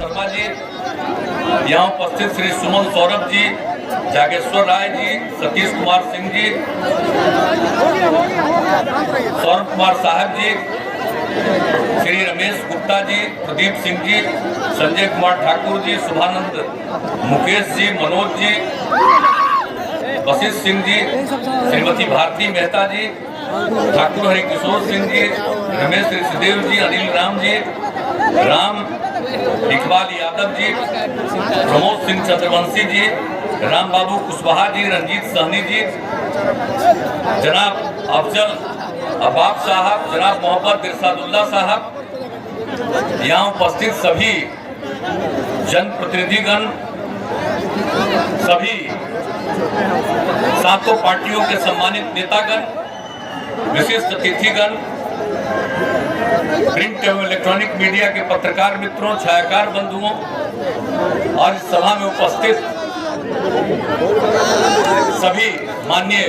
शर्मा जी, यहाँ उपस्थित श्री सुमन सौरभ जी, जागेश्वर राय जी, सतीश कुमार सिंह जी, सौरभ कुमार साहब जी, श्री रमेश गुप्ता जी, प्रदीप सिंह जी, संजय कुमार ठाकुर जी, शुभानंद मुकेश जी, मनोज जी, वशिष्ठ सिंह जी, श्रीमती भारती मेहता जी, ठाकुर हरिकिशोर सिंह जी, रमेश ऋषिदेव जी, अनिल राम जी, राम इकबाल यादव जी, प्रमोद सिंह चंद्रवंशी जी, राम बाबू कुशवाहा जी, रंजीत सहनी जी, जनाब अफजल अबाब साहब, जनाब मोहम्मद इरशादुल्लाह साहब, यहाँ उपस्थित सभी जनप्रतिनिधिगण, सभी सातों पार्टियों के सम्मानित नेतागण, विशिष्ट अतिथिगण, प्रिंट एवं इलेक्ट्रॉनिक मीडिया के पत्रकार मित्रों, छायाकार बंधुओं और इस सभा में उपस्थित सभी माननीय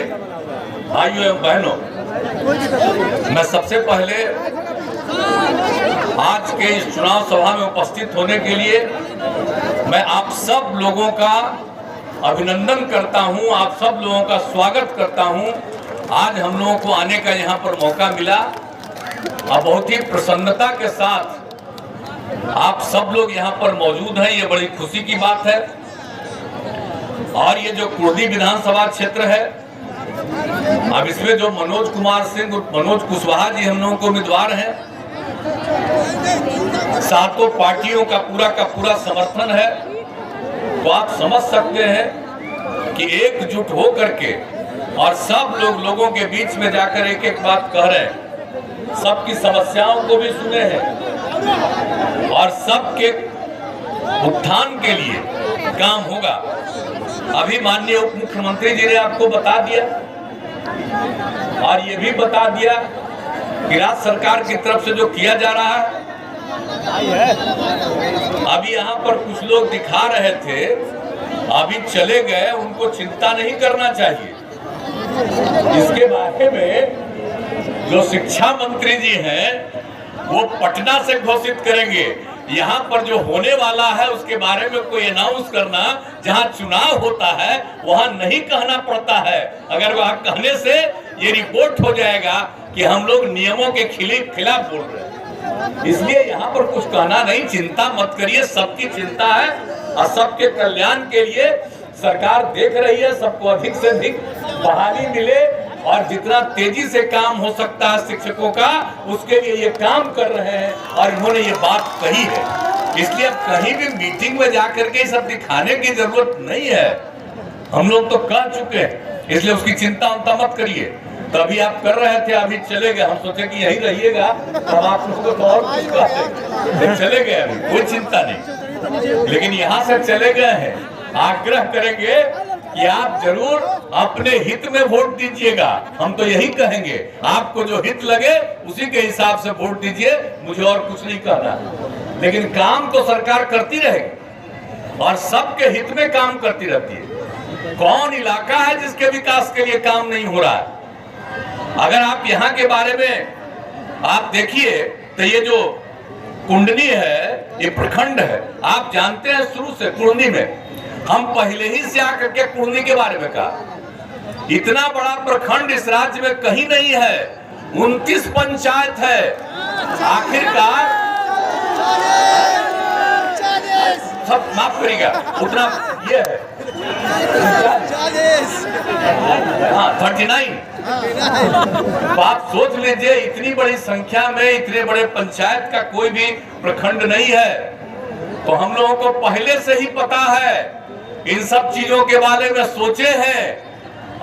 भाइयों एवं बहनों, मैं सबसे पहले आज के इस चुनाव सभा में उपस्थित होने के लिए मैं आप सब लोगों का अभिनंदन करता हूं, आप सब लोगों का स्वागत करता हूं। आज हम लोगों को आने का यहाँ पर मौका मिला और बहुत ही प्रसन्नता के साथ आप सब लोग यहाँ पर मौजूद हैं, ये बड़ी खुशी की बात है। और ये जो कुर्दी विधानसभा क्षेत्र है, अब इसमें जो मनोज कुमार सिंह, मनोज कुशवाहा जी हम लोगों को उम्मीदवार हैं, सातों पार्टियों का पूरा समर्थन है। तो आप समझ सकते हैं कि एकजुट हो करके और सब लोगों के बीच में जाकर एक एक बात कह रहे हैं, सबकी समस्याओं को भी सुने हैं और सबके उत्थान के लिए काम होगा। अभी माननीय उप मुख्यमंत्री जी ने आपको बता दिया और ये भी बता दिया कि राज्य सरकार की तरफ से जो किया जा रहा है। अभी यहाँ पर कुछ लोग दिखा रहे थे, अभी चले गए, उनको चिंता नहीं करना चाहिए। इसके बारे में जो शिक्षा मंत्री जी हैं वो पटना से घोषित करेंगे। यहाँ पर जो होने वाला है उसके बारे में कोई अनाउंस करना, जहाँ चुनाव होता है वहाँ नहीं कहना पड़ता है। अगर वहाँ कहने से ये रिपोर्ट हो जाएगा कि हम लोग नियमों के खिलाफ बोल रहे हैं, इसलिए यहाँ पर कुछ कहना नहीं। चिंता मत करिए, सबकी चिंता है और सबके कल्याण के लिए सरकार देख रही है। सबको अधिक से अधिक बहाली मिले और जितना तेजी से काम हो सकता है शिक्षकों का, उसके लिए ये काम कर रहे हैं और इन्होंने ये बात कही है। इसलिए अब कहीं भी मीटिंग में जाकर के सब दिखाने की जरूरत नहीं है, हम लोग तो कह चुके हैं, इसलिए उसकी चिंता मत करिए। तो अभी आप कर रहे थे, अभी चले गए, हम सोचे कि यही रहिएगा, तब आप लोगों को और कुछ कहते, चले गए, अभी कोई चिंता नहीं। लेकिन यहाँ से चले गए हैं, आग्रह करेंगे कि आप जरूर अपने हित में वोट दीजिएगा। हम तो यही कहेंगे, आपको जो हित लगे उसी के हिसाब से वोट दीजिए, मुझे और कुछ नहीं कहना। लेकिन काम तो सरकार करती रहेगी और सबके हित में काम करती रहती है। कौन इलाका है जिसके विकास के लिए काम नहीं हो रहा है? अगर आप यहाँ के बारे में आप देखिए तो ये जो कुंडनी है, ये प्रखंड है, आप जानते हैं शुरू से कुंडनी में हम पहले ही से आकर के कुंडनी के बारे में कहा। इतना बड़ा प्रखंड इस राज्य में कहीं नहीं है, 29 पंचायत है। आखिरकार सब माफ करिएगा, उतना ये है 39। आप सोच लीजिए, इतनी बड़ी संख्या में इतने बड़े पंचायत का कोई भी प्रखंड नहीं है। तो हम लोगों को पहले से ही पता है, इन सब चीजों के बारे में सोचे हैं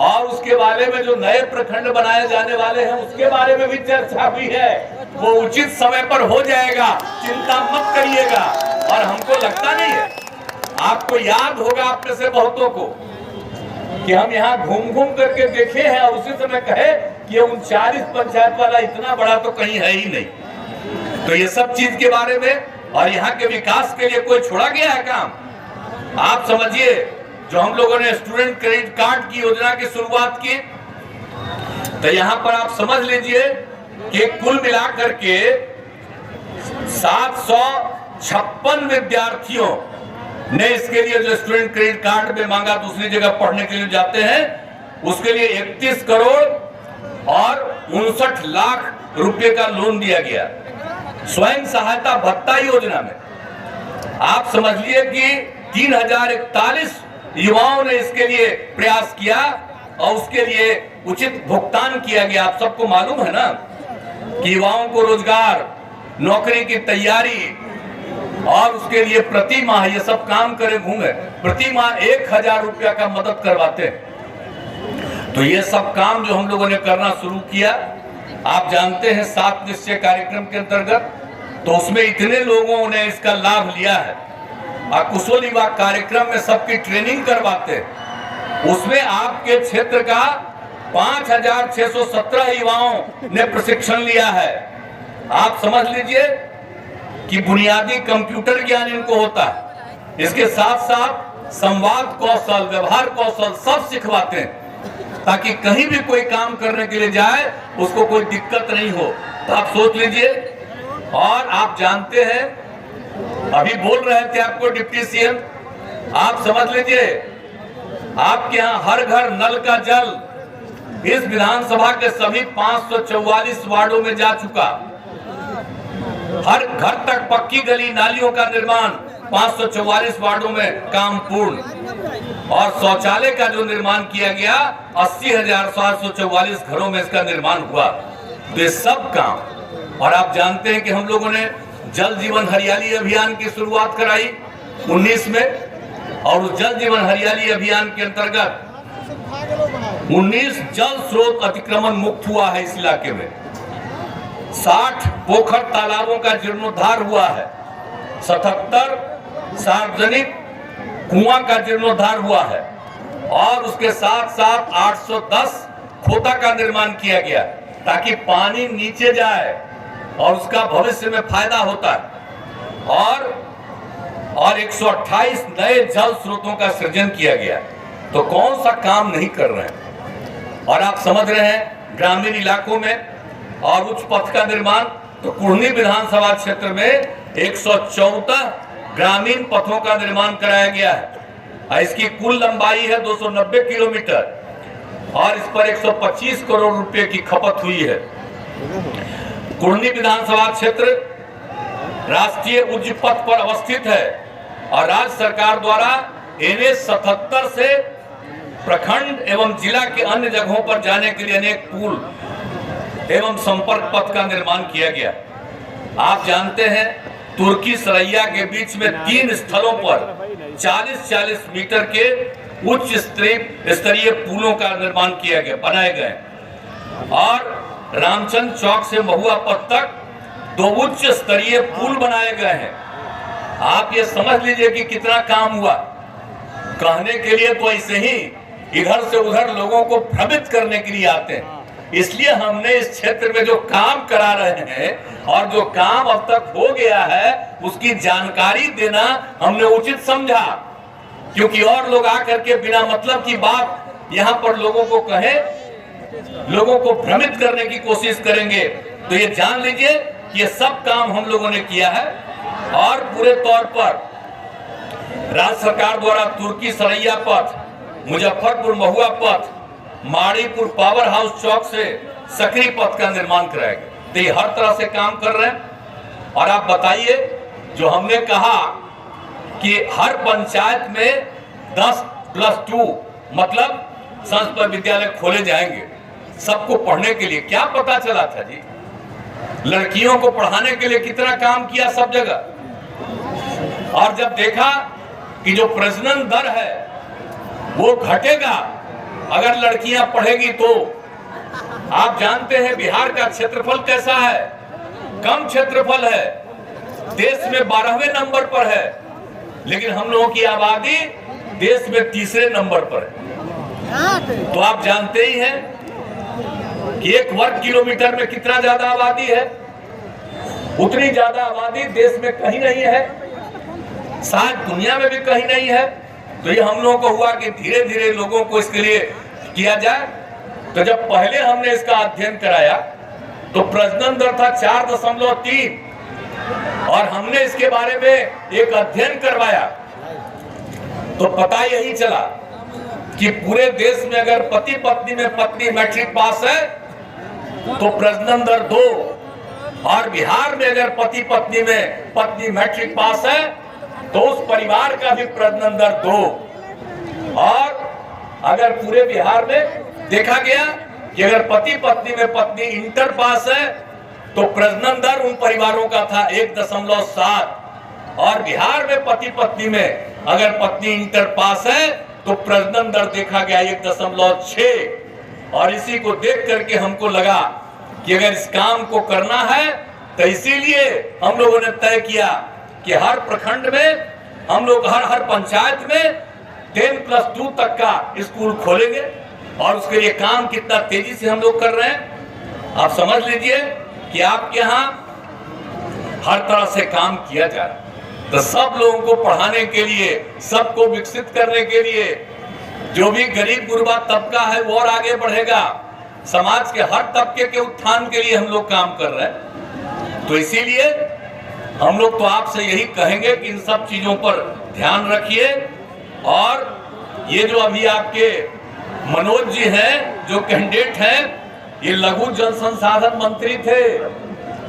और उसके बारे में जो नए प्रखंड बनाए जाने वाले हैं उसके बारे में भी चर्चा हुई है। वो उचित समय पर हो जाएगा, चिंता मत करिएगा। और हमको लगता नहीं है, आपको याद होगा आप में से बहुतों को कि हम यहाँ घूम करके देखे हैं और उसी समय कहे कि 39 पंचायत वाला इतना बड़ा तो कहीं है ही नहीं। तो ये सब चीज के बारे में और यहाँ के विकास के लिए कोई छोड़ा गया है काम? आप समझिए, जो हम लोगों ने स्टूडेंट क्रेडिट कार्ड की योजना की शुरुआत की, तो यहाँ पर आप समझ लीजिए कि कुल मिलाकर के 56 विद्यार्थियों ने इसके लिए जो स्टूडेंट क्रेडिट कार्ड में मांगा, दूसरी जगह पढ़ने के लिए जाते हैं, उसके लिए 31 करोड़ और 59 लाख रुपए का लोन दिया गया। स्वयं सहायता भत्ता योजना में आप समझ लिए कि 3041 युवाओं ने इसके लिए प्रयास किया और उसके लिए उचित भुगतान किया गया। आप सबको मालूम है ना कि युवाओं को रोजगार, नौकरी की तैयारी और उसके लिए प्रति माह ये सब काम करे घूमे, प्रति माह 1000 रुपया का मदद करवाते हैं। तो ये सब काम जो हम लोगों ने करना शुरू किया, आप जानते हैं 7 निश्चय कार्यक्रम के अंतर्गत, तो उसमें इतने लोगों ने इसका लाभ लिया है। और कुशल युवा कार्यक्रम में सबकी ट्रेनिंग करवाते हैं, उसमें आपके क्षेत्र का 5617 युवाओं ने प्रशिक्षण लिया है। आप समझ लीजिए कि बुनियादी कंप्यूटर ज्ञान इनको होता है, इसके साथ साथ संवाद कौशल, व्यवहार कौशल सब सिखवाते हैं, ताकि कहीं भी कोई काम करने के लिए जाए उसको कोई दिक्कत नहीं हो। तो आप सोच लीजिए। और आप जानते हैं, अभी बोल रहे थे आपको डिप्टी सीएम, आप समझ लीजिए आपके यहाँ हर घर नल का जल इस विधानसभा के सभी 544 वार्डों में जा चुका। हर घर तक पक्की गली नालियों का निर्माण 544 वार्डों में काम पूर्ण, और शौचालय का जो निर्माण किया गया 80,744 घरों में इसका निर्माण हुआ। तो ये सब काम, और आप जानते हैं कि हम लोगों ने जल जीवन हरियाली अभियान की शुरुआत कराई 19 में, और उस जल जीवन हरियाली अभियान के अंतर्गत 19 जल स्रोत अतिक्रमण मुक्त हुआ है इस इलाके में। 60 पोखर तालाबों का जीर्णोद्धार हुआ है, 77 सार्वजनिक कुआं का जीर्णोद्धार हुआ है, और उसके साथ साथ 810 खोता का निर्माण किया गया, ताकि पानी नीचे जाए और उसका भविष्य में फायदा होता है। और 128 नए जल स्रोतों का सृजन किया गया। तो कौन सा काम नहीं कर रहे हैं। और आप समझ रहे हैं ग्रामीण इलाकों में और उच्च पथ का निर्माण, तो कुढ़नी विधानसभा क्षेत्र में 114 ग्रामीण पथों का निर्माण कराया गया है। इसकी कुल लंबाई है 290 किलोमीटर, और इस पर 125 करोड़ रुपए की खपत हुई है। कुढ़नी विधानसभा क्षेत्र राष्ट्रीय उच्च पथ पर अवस्थित है, और राज्य सरकार द्वारा NH 77 से प्रखंड एवं जिला के अन्य जगहों पर जाने के लिए अनेक पुल एवं संपर्क पथ का निर्माण किया गया। आप जानते हैं तुर्की सरैया के बीच में 3 स्थलों पर 40-40 मीटर के उच्च स्तरीय पुलों का निर्माण किया गया, बनाए गए, और रामचंद चौक से महुआ पथ तक 2 उच्च स्तरीय पुल बनाए गए हैं। आप ये समझ लीजिए कि कितना काम हुआ। कहने के लिए तो ऐसे ही इधर से उधर लोगों को भ्रमित करने के लिए आते हैं, इसलिए हमने इस क्षेत्र में जो काम करा रहे हैं और जो काम अब तक हो गया है उसकी जानकारी देना हमने उचित समझा, क्योंकि और लोग आकर के बिना मतलब की बात यहाँ पर लोगों को कहे, लोगों को भ्रमित करने की कोशिश करेंगे। तो ये जान लीजिए कि ये सब काम हम लोगों ने किया है, और पूरे तौर पर राज्य सरकार द्वारा तुर्की सरैया पथ, मुजफ्फरपुर महुआ पथ, माड़ीपुर पावर हाउस चौक से सकरी पथ का निर्माण कराया गया। तो ये हर तरह से काम कर रहे हैं। और आप बताइए, जो हमने कहा कि हर पंचायत में 10+2 मतलब संस्कृत विद्यालय खोले जाएंगे सबको पढ़ने के लिए, क्या पता चला था जी? लड़कियों को पढ़ाने के लिए कितना काम किया सब जगह। और जब देखा कि जो प्रजनन दर है वो घटेगा अगर लड़कियां पढ़ेगी, तो आप जानते हैं बिहार का क्षेत्रफल कैसा है, कम क्षेत्रफल है, देश में 12वें नंबर पर है, लेकिन हम लोगों की आबादी देश में 3रे नंबर पर है। तो आप जानते ही हैं कि 1 वर्ग किलोमीटर में कितना ज्यादा आबादी है, उतनी ज्यादा आबादी देश में कहीं नहीं है, शायद दुनिया में भी कहीं नहीं है। तो ये हम लोगों को हुआ कि धीरे धीरे लोगों को इसके लिए किया जाए। तो जब पहले हमने इसका अध्ययन कराया तो प्रजनन दर था 4.3, और हमने इसके बारे में एक अध्ययन करवाया तो पता यही चला कि पूरे देश में अगर पति पत्नी में पत्नी मैट्रिक पास है तो प्रजनन दर 2, और बिहार में अगर पति पत्नी में पत्नी मैट्रिक पास है तो उस परिवार का भी प्रजनन दर 2। और अगर पूरे बिहार में देखा गया कि अगर पति पत्नी में पत्नी इंटर पास है तो प्रजनन दर उन परिवारों का था 1.7, और बिहार में पति पत्नी में अगर पत्नी इंटर पास है तो प्रजनन दर देखा गया 1.6। और इसी को देख करके हमको लगा कि अगर इस काम को करना है तो इसीलिए हम लोगों ने तय किया कि हर प्रखंड में हम लोग हर पंचायत में 10+2 तक का स्कूल खोलेंगे। और उसके लिए काम कितना तेजी से हम लोग कर रहे हैं आप समझ लीजिए कि आपके यहाँ हर तरह से काम किया जा रहा है। तो सब लोगों को पढ़ाने के लिए, सबको विकसित करने के लिए, जो भी गरीब गुरबा तबका है वो और आगे बढ़ेगा। समाज के हर तबके के उत्थान के लिए हम लोग काम कर रहे हैं। तो इसीलिए हम लोग तो आपसे यही कहेंगे कि इन सब चीजों पर ध्यान रखिए। और ये जो अभी आपके मनोज जी हैं जो कैंडिडेट हैं, ये लघु जल संसाधन मंत्री थे,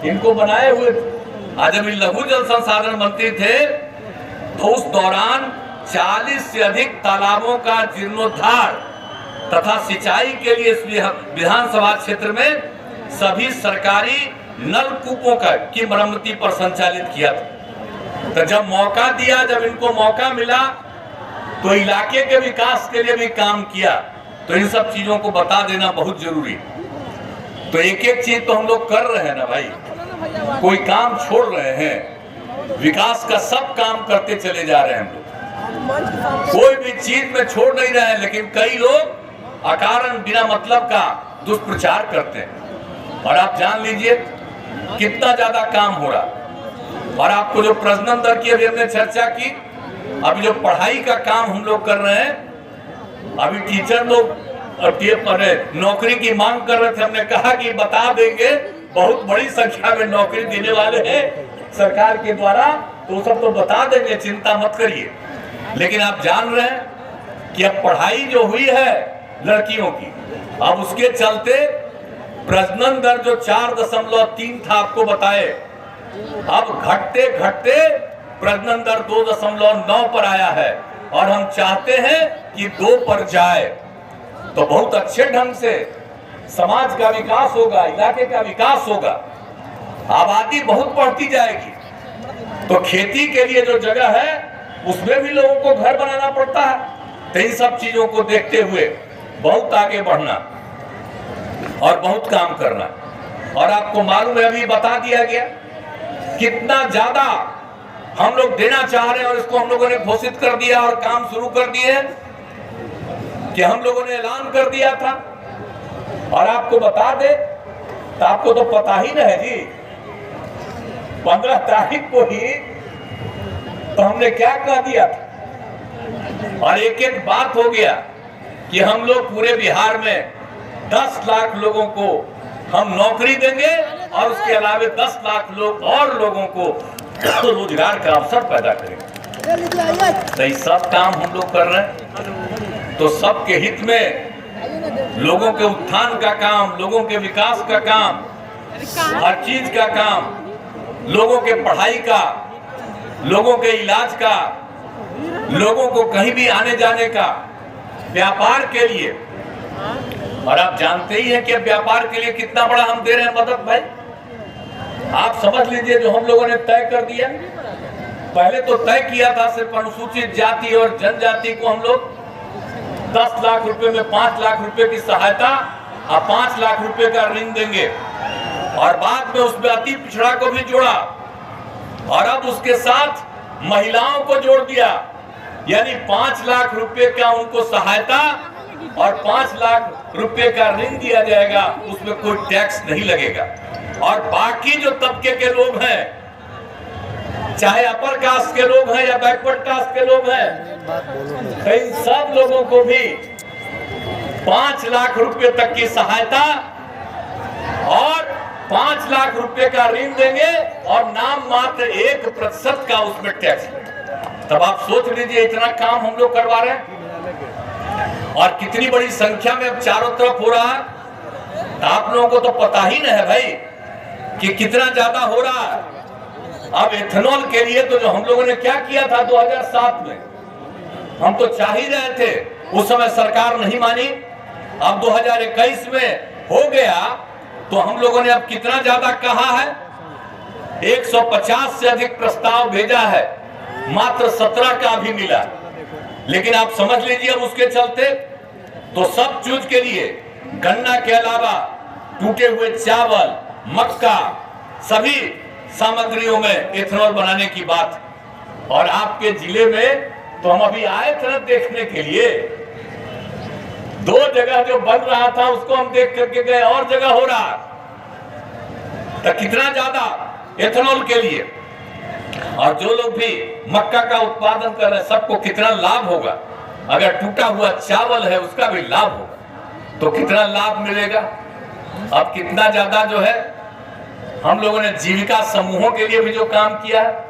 इनको बनाए हुए थे। आज जब लघु जल संसाधन मंत्री थे तो उस दौरान 40 से अधिक तालाबों का जीर्णोद्धार तथा सिंचाई के लिए इस विधानसभा क्षेत्र में सभी सरकारी नलकूपों की मरम्मती पर संचालित किया था। तो जब मौका दिया, जब इनको मौका मिला तो इलाके के विकास के लिए भी काम किया। तो इन सब चीजों को बता देना बहुत जरूरी। तो एक एक चीज तो हम लोग कर रहे हैं ना भाई, कोई काम छोड़ रहे हैं, विकास का सब काम करते चले जा रहे हैं हम लोग, कोई भी चीज में छोड़ नहीं रहे हैं। लेकिन कई लोग अकारण बिना मतलब का दुष्प्रचार करते हैं। और आप जान लीजिए कितना ज्यादा काम हो रहा। और आपको जो प्रजनन दर की अभी हमने चर्चा की, अभी जो पढ़ाई का काम हम लोग कर रहे हैं, अभी टीचर लोग नौकरी की मांग कर रहे थे, हमने कहा कि बता देंगे, बहुत बड़ी संख्या में नौकरी देने वाले हैं सरकार के द्वारा, तो सब तो बता देंगे, चिंता मत करिए। लेकिन आप जान रहे हैं कि अब पढ़ाई जो हुई है लड़कियों की, अब उसके चलते प्रजनन दर जो 4.3 था आपको बताए, अब घटते घटते प्रजनन दर 2.9 पर आया है। और हम चाहते हैं कि 2 पर जाए तो बहुत अच्छे ढंग से समाज का विकास होगा, इलाके का विकास होगा, आबादी बहुत बढ़ती जाएगी। तो खेती के लिए जो जगह है उसमें भी लोगों को घर बनाना पड़ता है। तो इन सब चीजों को देखते हुए बहुत आगे बढ़ना और बहुत काम करना। और आपको मालूम है, अभी बता दिया गया कितना ज्यादा हम लोग देना चाह रहे हैं, और इसको हम लोगों ने घोषित कर दिया और काम शुरू कर दिए कि हम लोगों ने ऐलान कर दिया था। और आपको बता दे तो आपको तो पता ही ना है जी, 15 तारीख को ही तो हमने क्या कह दिया था। और एक एक बात हो गया कि हम लोग पूरे बिहार में 10 लाख लोगों को हम नौकरी देंगे और उसके अलावा 10 लाख लोग और लोगों को रोजगार का अवसर पैदा करेंगे। तो ये सब काम हम लोग कर रहे हैं। तो सबके हित में लोगों के उत्थान का काम, लोगों के विकास का काम, हर चीज का काम, लोगों के पढ़ाई का, लोगों के इलाज का, लोगों को कहीं भी आने जाने का, व्यापार के लिए। और आप जानते ही हैं कि व्यापार के लिए कितना बड़ा हम दे रहे हैं मदद भाई। आप समझ लीजिए जो हम लोगों ने तय कर दिया, पहले तो तय किया था सिर्फ अनुसूचित जाति और जनजाति को हम लोग 10 लाख रुपए में 5 लाख रुपए की सहायता और 5 लाख रुपए का ऋण देंगे। और बाद में उसमें अति पिछड़ा को भी जोड़ा और अब उसके साथ महिलाओं को जोड़ दिया, यानी 5 लाख रुपए का उनको सहायता और 5 लाख रुपए का ऋण दिया जाएगा, उसमें कोई टैक्स नहीं लगेगा। और बाकी जो तबके के लोग हैं, चाहे अपर कास्ट के लोग हैं या बैकवर्ड कास्ट के लोग हैं, तो इन सब लोगों को भी 5 लाख रुपए तक की सहायता और 5 लाख रुपए का ऋण देंगे और नाम मात्र 1% का उसमें टैक्स। तब आप सोच लीजिए इतना काम हम लोग करवा रहे हैं और कितनी बड़ी संख्या में अब चारों तरफ हो रहा है। आप लोगों को तो पता ही नहीं है भाई कि कितना ज्यादा हो रहा है। अब एथेनॉल के लिए तो जो हम लोगों ने क्या किया था 2007 में, हम तो चाह ही रहे थे, उस समय सरकार नहीं मानी। अब 2021 में हो गया तो हम लोगों ने अब कितना ज्यादा कहा है, 150 से अधिक प्रस्ताव भेजा है, मात्र 17 का भी मिला। लेकिन आप समझ लीजिए अब उसके चलते तो सब चीज के लिए गन्ना के अलावा टूटे हुए चावल, मक्का, सभी सामग्रियों में एथेनॉल बनाने की बात। और आपके जिले में तो हम अभी आए थे देखने के लिए, 2 जगह जो बन रहा था उसको हम देख करके गए, और जगह हो रहा तो कितना ज्यादा एथेनॉल के लिए। और जो लोग भी मक्का का उत्पादन कर रहे हैं सबको कितना लाभ होगा। अगर टूटा हुआ चावल है उसका भी लाभ होगा तो कितना लाभ मिलेगा। अब कितना ज्यादा जो है हम लोगों ने जीविका समूहों के लिए भी जो काम किया है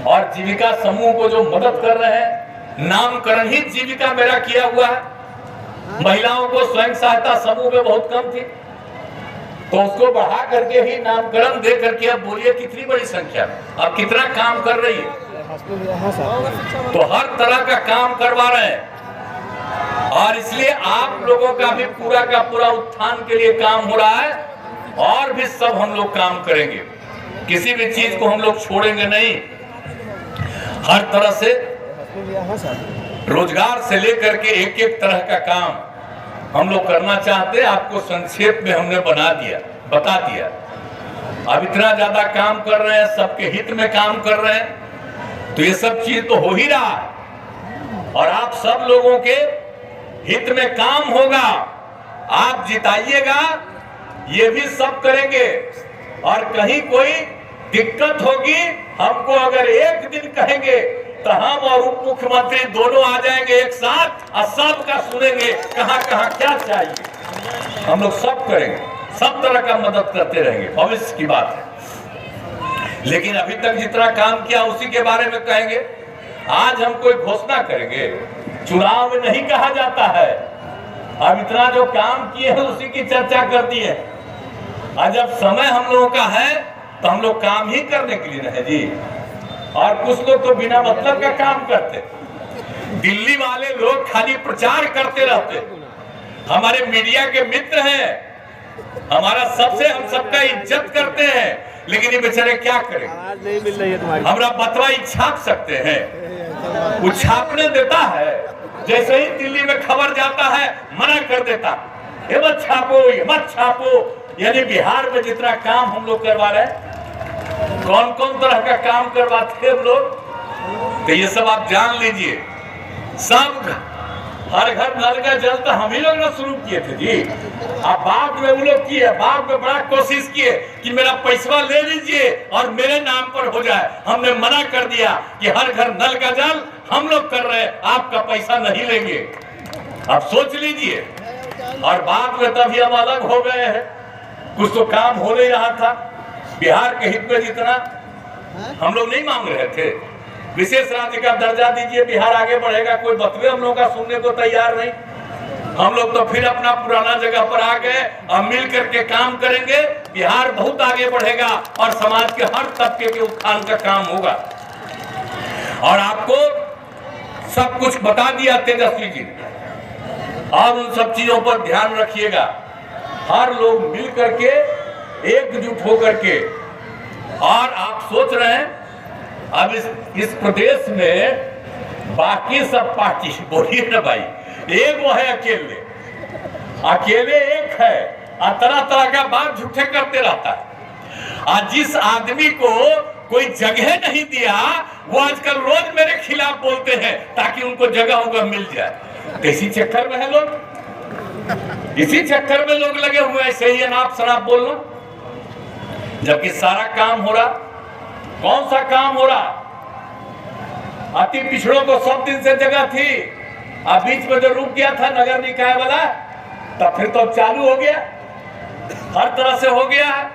और जीविका समूह को जो मदद कर रहे हैं, नामकरण ही जीविका मेरा किया हुआ है। महिलाओं को स्वयं सहायता समूह में बहुत कम थी तो उसको बढ़ा करके ही नामकरण दे करके अब बोलिए कितनी बड़ी संख्या, अब कितना काम कर रही है। तो हर तरह का काम करवा रहे हैं और इसलिए आप लोगों का भी पूरा का पूरा उत्थान के लिए काम हो रहा है और भी सब हम लोग काम करेंगे। किसी भी चीज को हम लोग छोड़ेंगे नहीं। हर तरह से रोजगार से लेकर के एक एक तरह का काम हम लोग करना चाहते हैं। आपको संक्षेप में हमने बता दिया। अब इतना ज्यादा काम कर रहे हैं, सबके हित में काम कर रहे हैं तो ये सब चीज तो हो ही रहा है और आप सब लोगों के हित में काम होगा। आप जिताइएगा, ये भी सब करेंगे और कहीं कोई दिक्कत होगी हमको अगर एक दिन कहेंगे तो हम और उप मुख्यमंत्री दोनों आ जाएंगे एक साथ और सबका सुनेंगे कहां कहां क्या चाहिए। हम लोग सब करेंगे, सब तरह का मदद करते रहेंगे, भविष्य की बात है। लेकिन अभी तक जितना काम किया उसी के बारे में कहेंगे। आज हम कोई घोषणा करेंगे, चुनाव में नहीं कहा जाता है। अब इतना जो काम किए हैं उसी की चर्चा कर दी है और जब समय हम लोगों का है तो हम लोग काम ही करने के लिए रहे जी। और कुछ लोग तो बिना मतलब का काम करते, दिल्ली वाले लोग खाली प्रचार करते रहते। हमारे मीडिया के मित्र हैं, हमारा सबसे हम सबका इज्जत करते हैं, लेकिन ये बेचारे क्या करें। नहीं मिल रही है तुम्हारी, हमारा बतवा छाप सकते हैं, वो छापने देता है, जैसे ही दिल्ली में खबर जाता है मना कर देता, ये मत छापो, ये मत छापो। यानी बिहार में जितना काम हम लोग करवा रहे हैं, कौन कौन तरह का काम करवाते हैं हम लोग, तो ये सब आप जान लीजिए। सब हर घर नल का जल तो हम ही लोग ने शुरू किए थे जी। अब बाद में वो लोग किए, बाद में बड़ा कोशिश किए कि मेरा पैसा ले लीजिए और मेरे नाम पर हो जाए। हमने मना कर दिया कि हर घर नल का जल हम लोग कर रहे हैं, आपका पैसा नहीं लेंगे। अब सोच लीजिए। और बाद में तभी हम अलग हो गए हैं, कुछ तो काम हो नहीं रहा था बिहार के हित में जितना हम लोग नहीं मांग रहे थे। विशेष राज्य का दर्जा दीजिए, बिहार आगे बढ़ेगा, कोई बतवे हम लोग का सुनने को तैयार नहीं। हम लोग तो फिर अपना पुराना जगह पर आ गए और मिल करके काम करेंगे, बिहार बहुत आगे बढ़ेगा और समाज के हर तबके के उत्थान का काम होगा। और आपको सब कुछ बता दिया तेजस्वी जी ने और उन सब चीजों पर ध्यान रखिएगा। हर लोग मिल करके एकजुट होकर के, और आप सोच रहे हैं अब इस प्रदेश में बाकी सब पार्टी, बोलिए ना भाई, एक वो है अकेले एक है और तरह तरह का बात झूठे करते रहता है। आज जिस आदमी को कोई जगह नहीं दिया वो आजकल रोज मेरे खिलाफ बोलते हैं ताकि उनको जगह मिल जाए। तो इसी चक्कर में है लोग, इसी चक्कर में लोग लगे हुए हैं सही अनाप शनाप बोलना, जबकि सारा काम हो रहा। कौन सा काम हो रहा? अति पिछड़ों को 100 दिन से जगह थी, अब बीच में जो रुक गया था नगर निकाय वाला, तब फिर तो चालू हो गया। हर तरह से हो गया है।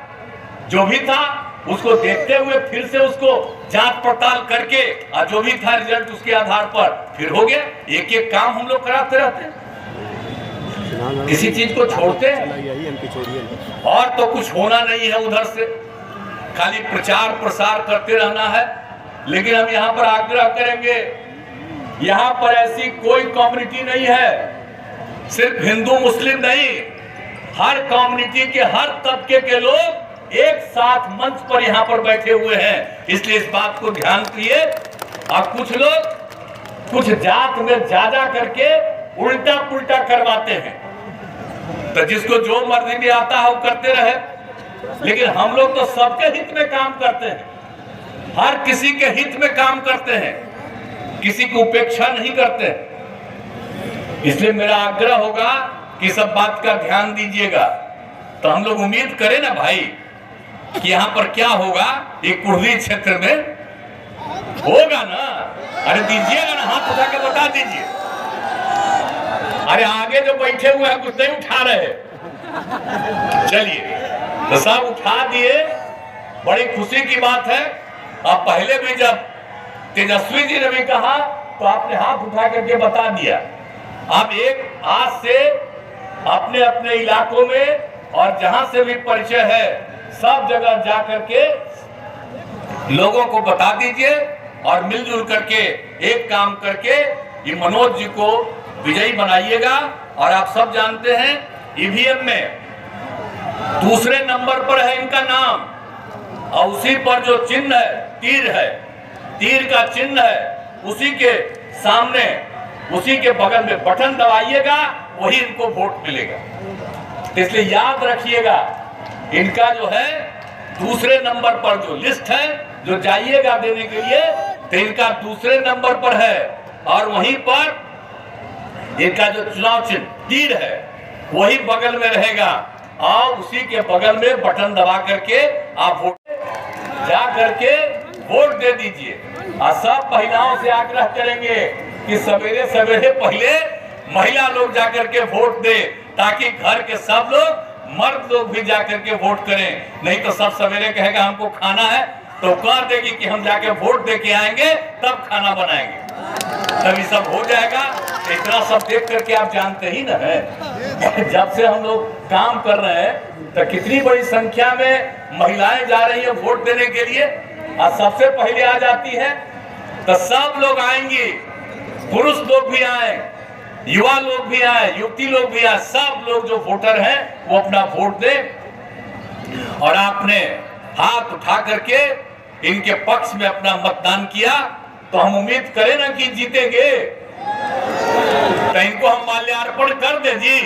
जो भी था उसको देखते हुए फिर से उसको जांच पड़ताल करके और जो भी था रिजल्ट उसके आधार पर फिर हो गया। एक एक काम हम लोग कराते रहते हैं, किसी चीज को छोड़ते हैं और तो कुछ होना नहीं है। उधर से खाली प्रचार प्रसार करते रहना है। लेकिन हम यहाँ पर आग्रह करेंगे, यहाँ पर ऐसी कोई कम्युनिटी नहीं है, सिर्फ हिंदू मुस्लिम नहीं, हर कम्युनिटी के हर तबके के लोग एक साथ मंच पर यहाँ पर बैठे हुए हैं। इसलिए इस बात को ध्यान दिए। और कुछ लोग कुछ जात में ज्यादा करके उल्टा पुल्टा करवाते हैं, तो जिसको जो मर्जी में आता है वो करते रहे। लेकिन हम लोग तो सबके हित में काम करते हैं, हर किसी के हित में काम करते हैं, किसी की उपेक्षा नहीं करते। इसलिए मेरा आग्रह होगा कि सब बात का ध्यान दीजिएगा। तो हम लोग उम्मीद करें ना भाई कि यहाँ पर क्या होगा, एक कुर्दी क्षेत्र में होगा ना। अरे दीजिएगा ना, हाथ उठा के बता दीजिए। अरे आगे जो बैठे हुए हैं कुछ नहीं उठा रहे, चलिए तो सब उठा दिए, बड़ी खुशी की बात है। अब पहले भी जब तेजस्वी जी ने भी कहा तो आपने हाथ उठा करके बता दिया। अब एक आज से अपने अपने इलाकों में और जहां से भी परिचय है सब जगह जा करके लोगों को बता दीजिए और मिलजुल करके एक काम करके ये मनोज जी को विजयी बनाइएगा। और आप सब जानते हैं ईवीएम में दूसरे नंबर पर है इनका नाम, और उसी पर जो चिन्ह है, तीर का चिन्ह है, उसी के सामने उसी के बगल में बटन दबाइएगा, वही इनको वोट मिलेगा। इसलिए याद रखिएगा, इनका जो है दूसरे नंबर पर जो लिस्ट है जो जाइएगा देने के लिए, तो इनका दूसरे नंबर पर है। और वहीं पर इनका जो चुनाव चिन्ह तीर है वही बगल में रहेगा, और उसी के बगल में बटन दबा करके आप वोट जा करके वोट दे दीजिए। और सब महिलाओं से आग्रह करेंगे कि सवेरे सवेरे पहले महिला लोग जाकर के वोट दे, ताकि घर के सब लोग मर्द लोग भी जाकर के वोट करें। नहीं तो सब सवेरे कहेगा हमको खाना है, तो कह देगी कि हम जाके वोट दे के आएंगे तब खाना बनाएंगे, तभी सब हो जाएगा। इतना सब देख करके आप जानते ही ना है, जब से हम लोग काम कर रहे हैं तो कितनी बड़ी संख्या में महिलाएं जा रही है वोट देने के लिए, और सबसे पहले आ जाती है। तो सब लोग आएंगे, पुरुष लोग भी आए, युवा लोग भी आए, युवती लोग भी आए, सब लोग जो वोटर हैं वो अपना वोट दे। और आपने हाथ उठा करके इनके पक्ष में अपना मतदान किया, तो हम उम्मीद करें ना कि जीतेंगे। तो इनको हम माल्यार्पण कर दे जी।